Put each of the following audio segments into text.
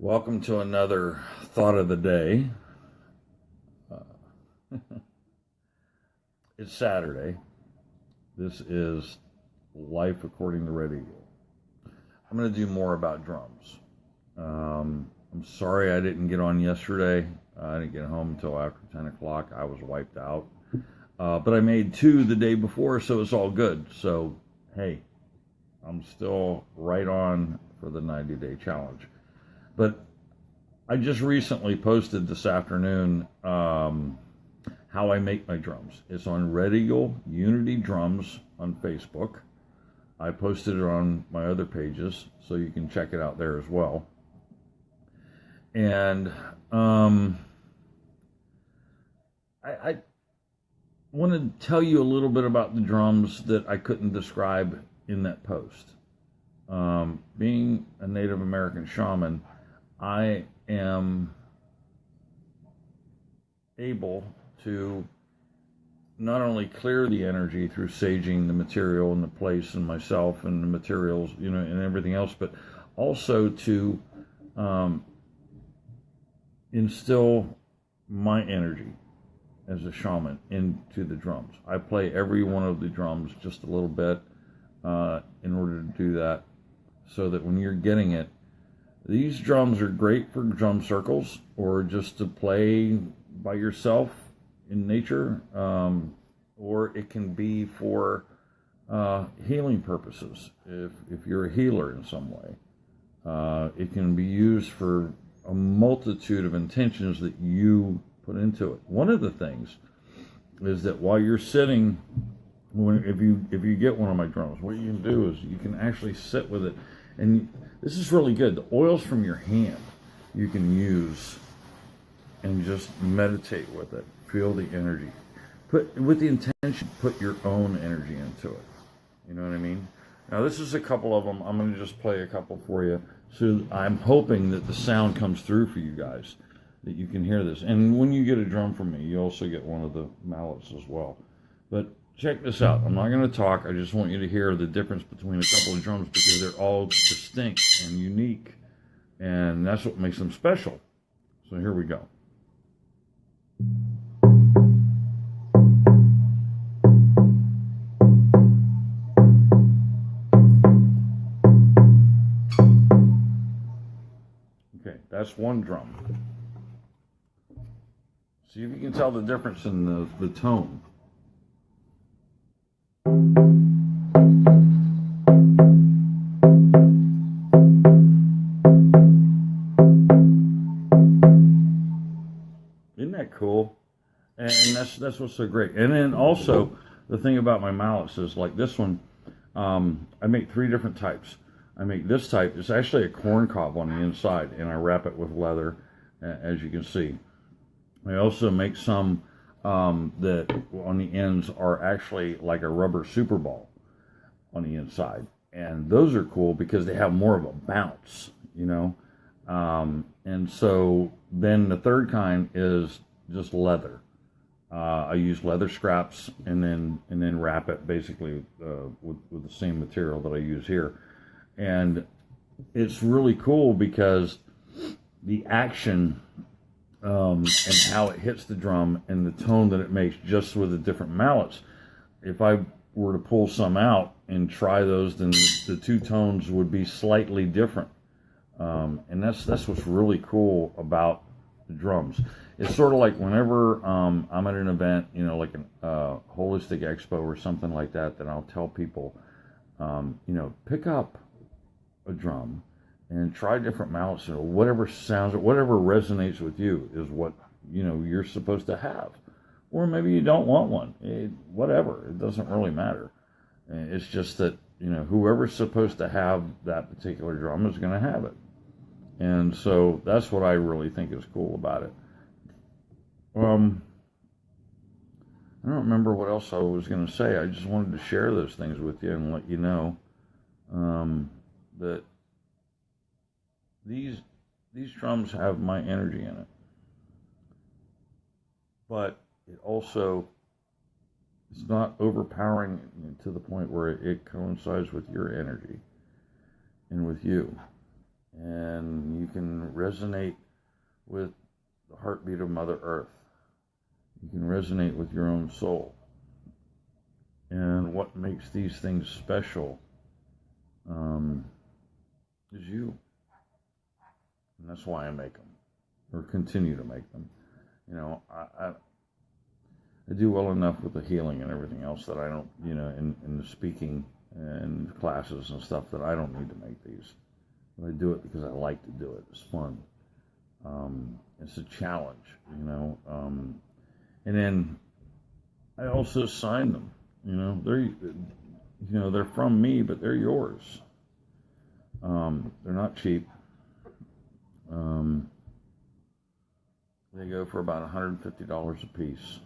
Welcome to another thought of the day. It's Saturday. This is Life According to Red Eagle. I'm going to do more about drums. I'm sorry I didn't get on yesterday. I didn't get home until after 10 o'clock. I was wiped out. But I made two the day before, so it's all good. So, hey, I'm still right on for the 90-day challenge. But I just recently posted this afternoon how I make my drums. It's on Red Eagle Unity Drums on Facebook. I posted it on my other pages, so you can check it out there as well. And I want to tell you a little bit about the drums that I couldn't describe in that post. Being a Native American shaman, I am able to not only clear the energy through saging the material and the place and myself and the materials, and everything else, but also to instill my energy as a shaman into the drums. I play every one of the drums just a little bit in order to do that, so that when you're getting it, these drums are great for drum circles or just to play by yourself in nature, or it can be for healing purposes. If you're a healer in some way, it can be used for a multitude of intentions that you put into it. One of the things is that while you're sitting, if you get one of my drums, what you can do is you can actually sit with it, and this is really good. The oils from your hand you can use and just meditate with it. Feel the energy. Put with the intention, put your own energy into it. You know what I mean? Now this is a couple of them. I'm going to just play a couple for you. So I'm hoping that the sound comes through for you guys, that you can hear this. And when you get a drum from me, you also get one of the mallets as well. But check this out. I'm not going to talk. I just want you to hear the difference between a couple of drums, because they're all distinct and unique. And that's what makes them special. So here we go. Okay, that's one drum. See if you can tell the difference in the tone. Isn't that cool? And that's what's so great. And then also, the thing about my mallets is, like this one, I make three different types. I make this type. It's actually a corn cob on the inside, and I wrap it with leather, as you can see. I also make some that on the ends are actually like a rubber super ball on the inside. And those are cool because they have more of a bounce, and so then the third kind is just leather. I use leather scraps and then wrap it basically with the same material that I use here. And it's really cool because the action and how it hits the drum and the tone that it makes just with the different mallets. If I were to pull some out and try those, then the two tones would be slightly different. And that's what's really cool about the drums. It's sort of like whenever I'm at an event, like a holistic expo or something like that, then I'll tell people, pick up a drum and try different mallets, or whatever sounds, or whatever resonates with you is what you're supposed to have. Or maybe you don't want one. Whatever, it doesn't really matter. It's just that whoever's supposed to have that particular drum is going to have it. And so that's what I really think is cool about it. I don't remember what else I was going to say. I just wanted to share those things with you and let you know that these drums have my energy in it. But it also, it's not overpowering to the point where it coincides with your energy and with you. and you can resonate with the heartbeat of Mother Earth. You can resonate with your own soul. And what makes these things special is you. And that's why I make them, or continue to make them. You know, I do well enough with the healing and everything else that I don't, you know, in the speaking and classes and stuff, that I don't need to make these. But I do it because I like to do it. It's fun. It's a challenge, you know. And then I also sign them. You know, they're from me, but they're yours. They're not cheap. They go for about $150 a piece.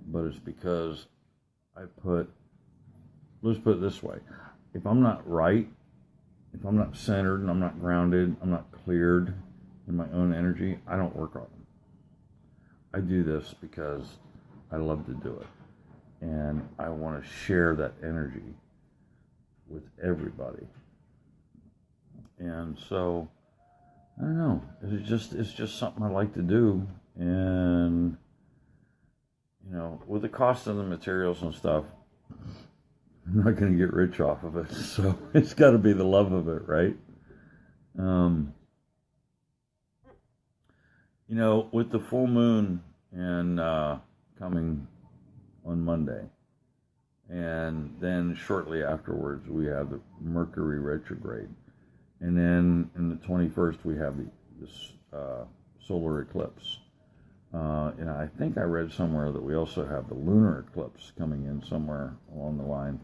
But it's because let's put it this way. If I'm not right, if I'm not centered and I'm not grounded, I'm not cleared in my own energy, I don't work on them. I do this because I love to do it. And I want to share that energy with everybody. And so, I don't know. It's just something I like to do. And, you know, with the cost of the materials and stuff, I'm not going to get rich off of it. So it's got to be the love of it, right? You know, with the full moon and coming on Monday, and then shortly afterwards we have the Mercury retrograde, and then in the 21st we have this solar eclipse, and I think I read somewhere that we also have the lunar eclipse coming in somewhere along the line,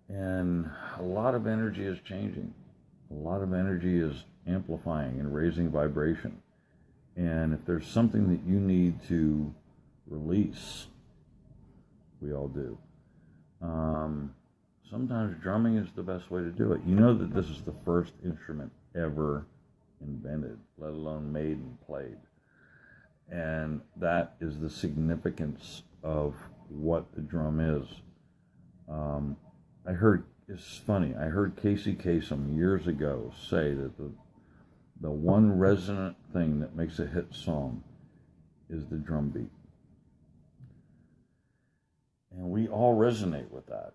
and a lot of energy is changing, a lot of energy is amplifying and raising vibration, and if there's something that you need to release, we all do. Sometimes drumming is the best way to do it. You know that this is the first instrument ever invented, let alone made and played. And that is the significance of what the drum is. It's funny, I heard Casey Kasem years ago say that the one resonant thing that makes a hit song is the drum beat. And we all resonate with that.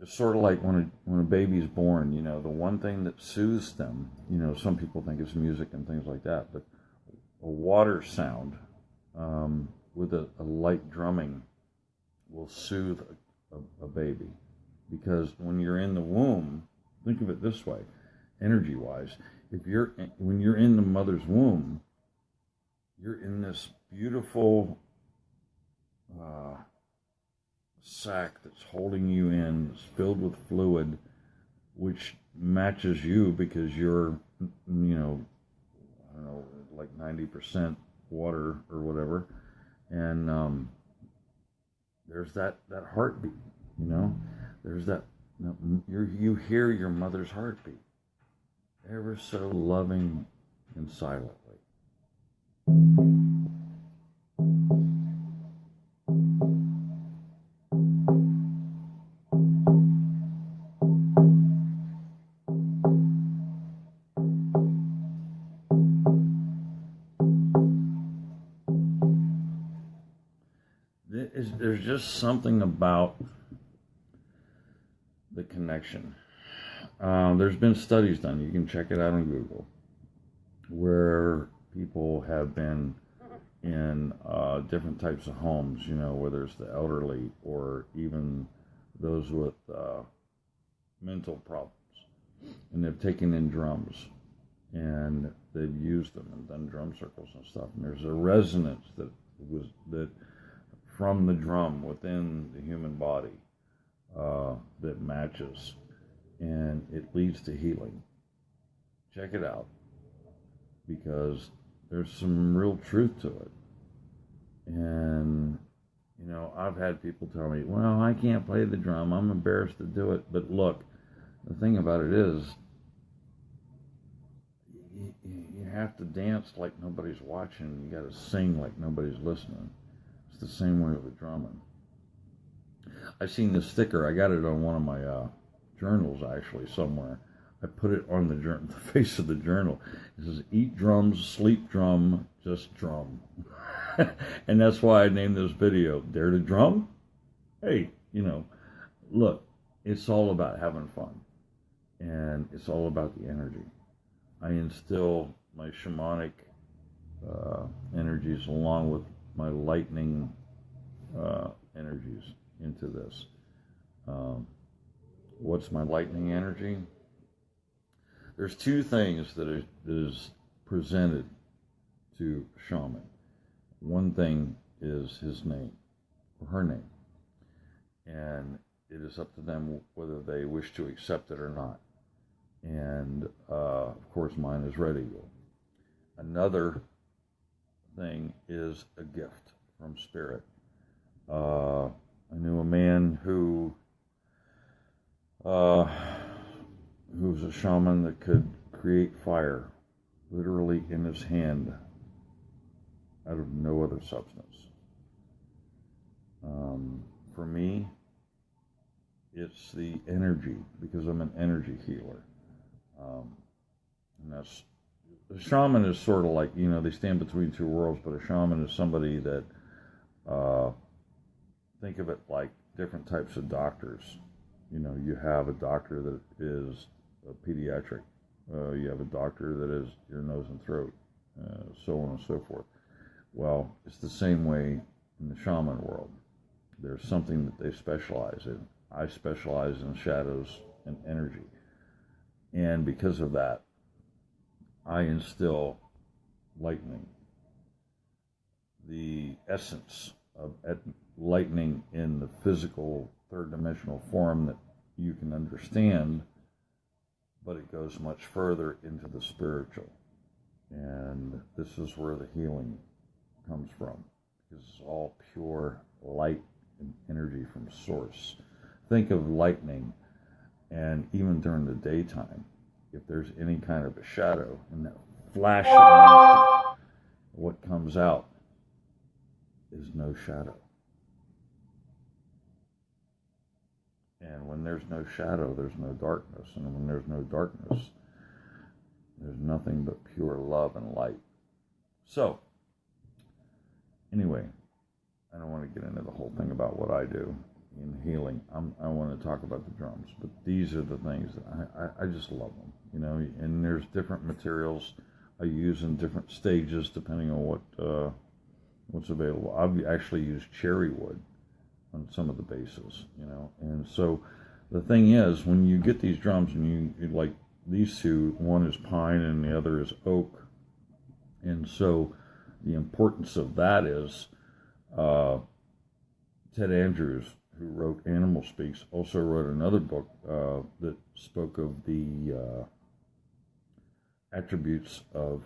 It's sort of like when a baby's born, you know, the one thing that soothes them, you know, some people think it's music and things like that, but a water sound with a light drumming will soothe a baby. Because when you're in the womb, think of it this way, energy-wise, when you're in the mother's womb, you're in this beautiful sac that's holding you in, it's filled with fluid, which matches you because you're, you know, I don't know, like 90% water or whatever, and there's that heartbeat, you know, there's that, you hear your mother's heartbeat, ever so loving and silently. There's just something about the connection. There's been studies done, you can check it out on Google, where people have been in different types of homes, you know, whether it's the elderly or even those with mental problems, and they've taken in drums and they've used them and done drum circles and stuff, and there's a resonance that from the drum within the human body that matches, and it leads to healing. Check it out, because there's some real truth to it. And, you know, I've had people tell me, well, I can't play the drum, I'm embarrassed to do it. But look, the thing about it is, you have to dance like nobody's watching, you got to sing like nobody's listening. It's the same way with drumming. I've seen this sticker, I got it on one of my journals actually somewhere. I put it on the face of the journal. It says, eat drums, sleep drum, just drum. And that's why I named this video, Dare to Drum? Hey, look, it's all about having fun. And it's all about the energy. I instill my shamanic energies along with my lightning energies into this. What's my lightning energy? There's two things that is presented to shaman. One thing is his name or her name, and it is up to them whether they wish to accept it or not. And of course, mine is Red Eagle. Another thing is a gift from Spirit. I knew a man who was a shaman that could create fire literally in his hand out of no other substance. For me, it's the energy, because I'm an energy healer. And that's, the shaman is sort of like, they stand between two worlds, but a shaman is somebody that, think of it like different types of doctors. You have a doctor that is a pediatric. You have a doctor that is ear, nose, and throat, so on and so forth. Well, it's the same way in the shaman world. There's something that they specialize in. I specialize in shadows and energy. And because of that, I instill lightning. The essence of lightning in the physical third-dimensional form that you can understand, but it goes much further into the spiritual. And this is where the healing comes from, because it's all pure light and energy from source. Think of lightning, and even during the daytime, if there's any kind of a shadow, and that flash of an instant, what comes out is no shadow. And when there's no shadow, there's no darkness. And when there's no darkness, there's nothing but pure love and light. So, anyway, I don't want to get into the whole thing about what I do in healing. I want to talk about the drums, but these are the things that I just love them, and there's different materials I use in different stages depending on what's available. I've actually used cherry wood on some of the bases, and so the thing is, when you get these drums and you like these two, one is pine and the other is oak, and so the importance of that is Ted Andrews, who wrote Animal Speaks, also wrote another book that spoke of the attributes of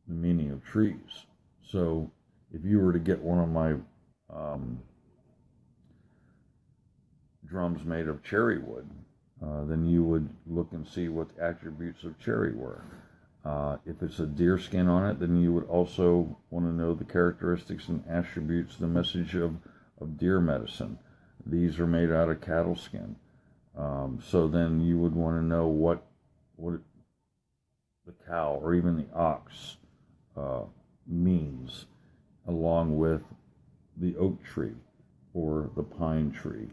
the meaning of trees. So if you were to get one of my drums made of cherry wood, then you would look and see what the attributes of cherry were. If it's a deer skin on it, then you would also want to know the characteristics and attributes, the message of deer medicine. These are made out of cattle skin. So then you would want to know what the cow or even the ox means, along with the oak tree or the pine tree.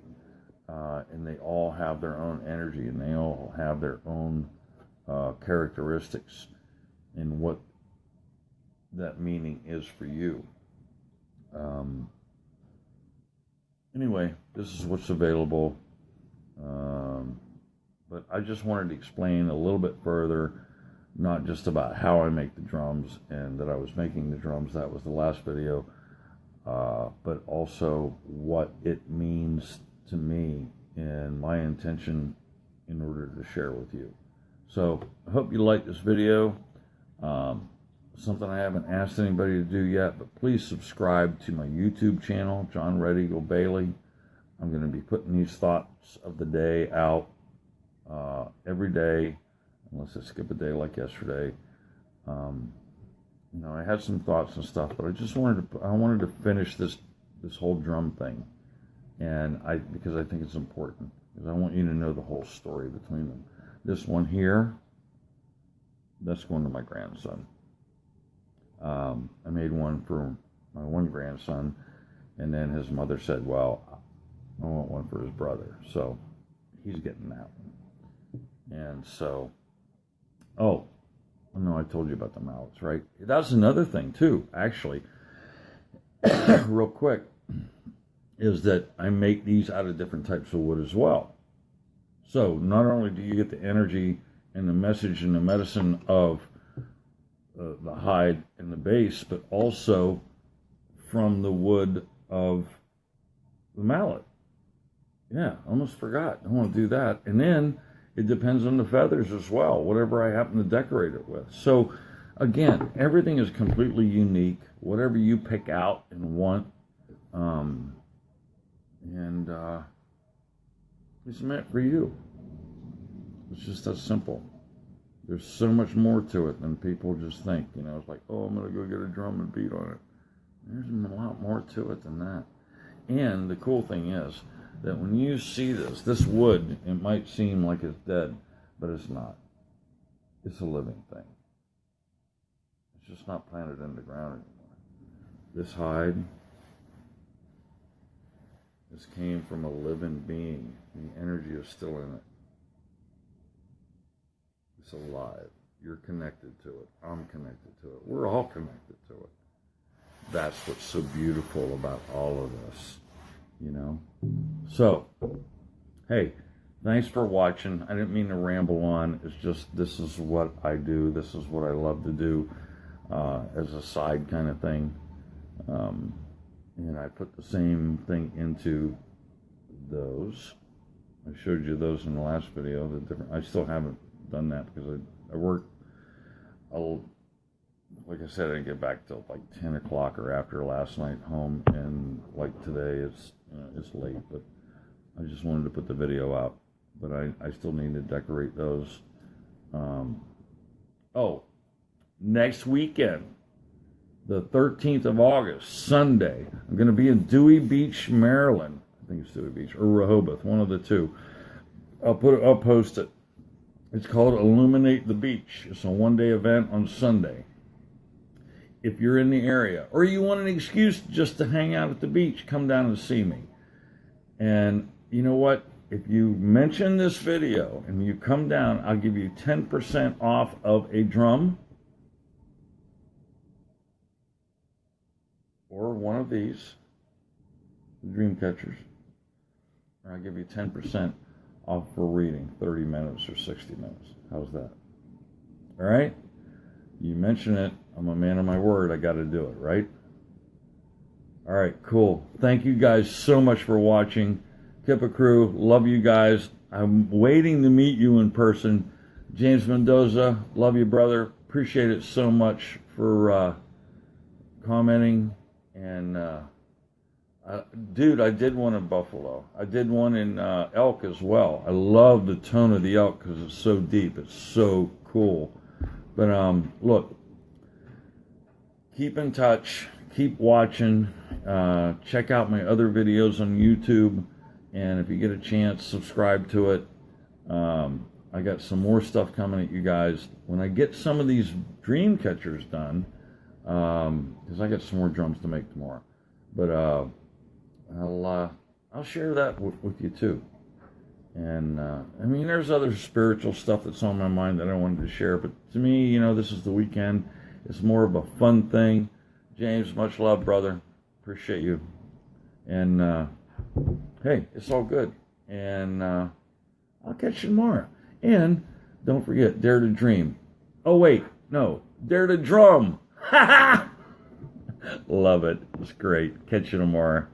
And they all have their own energy, and they all have their own characteristics and what that meaning is for you. Anyway, this is what's available. But I just wanted to explain a little bit further, not just about how I make the drums and that I was making the drums, that was the last video, but also what it means to me and my intention in order to share with you. So I hope you like this video. Something I haven't asked anybody to do yet, but please subscribe to my YouTube channel, John Red Eagle Bailey. I'm going to be putting these thoughts of the day out every day, unless I skip a day like yesterday. I had some thoughts and stuff, but I wanted to finish this whole drum thing, and because I think it's important, because I want you to know the whole story between them. This one here, that's going to my grandson. I made one for my one grandson, and then his mother said, well, I want one for his brother. So he's getting that one. And so, oh, no, I told you about the mallets, right? That's another thing, too, actually, real quick, is that I make these out of different types of wood as well. So not only do you get the energy and the message and the medicine of the hide and the base, but also from the wood of the mallet. Yeah, almost forgot. I want to do that. And then it depends on the feathers as well, whatever I happen to decorate it with. So again, everything is completely unique, whatever you pick out and want. It's meant for you. It's just that simple. There's so much more to it than people just think. You know, it's like, oh, I'm going to go get a drum and beat on it. There's a lot more to it than that. And the cool thing is that when you see this wood, it might seem like it's dead, but it's not. It's a living thing. It's just not planted in the ground anymore. This hide, this came from a living being. The energy is still in it. It's alive. You're connected to it. I'm connected to it. We're all connected to it. That's what's so beautiful about all of this, you know? So, hey, thanks for watching. I didn't mean to ramble on. It's just, this is what I do. This is what I love to do as a side kind of thing. And I put the same thing into those. I showed you those in the last video. The different. I still haven't done that because I work. Like I said, I didn't get back till like 10 o'clock or after last night home, and like today it's late. But I just wanted to put the video out. But I still need to decorate those. Next weekend, the 13th of August, Sunday, I'm going to be in Dewey Beach, Maryland. I think it's Dewey Beach or Rehoboth, one of the two. I'll post it. It's called Illuminate the Beach. It's a one-day event on Sunday. If you're in the area, or you want an excuse just to hang out at the beach, come down and see me. And you know what? If you mention this video and you come down, I'll give you 10% off of a drum or one of these, the dream catchers. Or I'll give you 10% off for reading, 30 minutes or 60 minutes. How's that? All right? You mention it, I'm a man of my word, I got to do it, right? All right, cool. Thank you guys so much for watching. Kippa Crew, love you guys. I'm waiting to meet you in person. James Mendoza, love you, brother. Appreciate it so much for commenting. And, dude, I did one in Buffalo. I did one in elk as well. I love the tone of the elk because it's so deep. It's so cool. But look, keep in touch, keep watching, check out my other videos on YouTube, and if you get a chance, subscribe to it. I got some more stuff coming at you guys. When I get some of these dream catchers done, because I got some more drums to make tomorrow, but I'll share that with you too. And, I mean, there's other spiritual stuff that's on my mind that I wanted to share. But to me, you know, this is the weekend. It's more of a fun thing. James, much love, brother. Appreciate you. And, hey, it's all good. And I'll catch you tomorrow. And don't forget, dare to dream. Oh, wait. No. Dare to drum. Ha ha! Love it. It's great. Catch you tomorrow.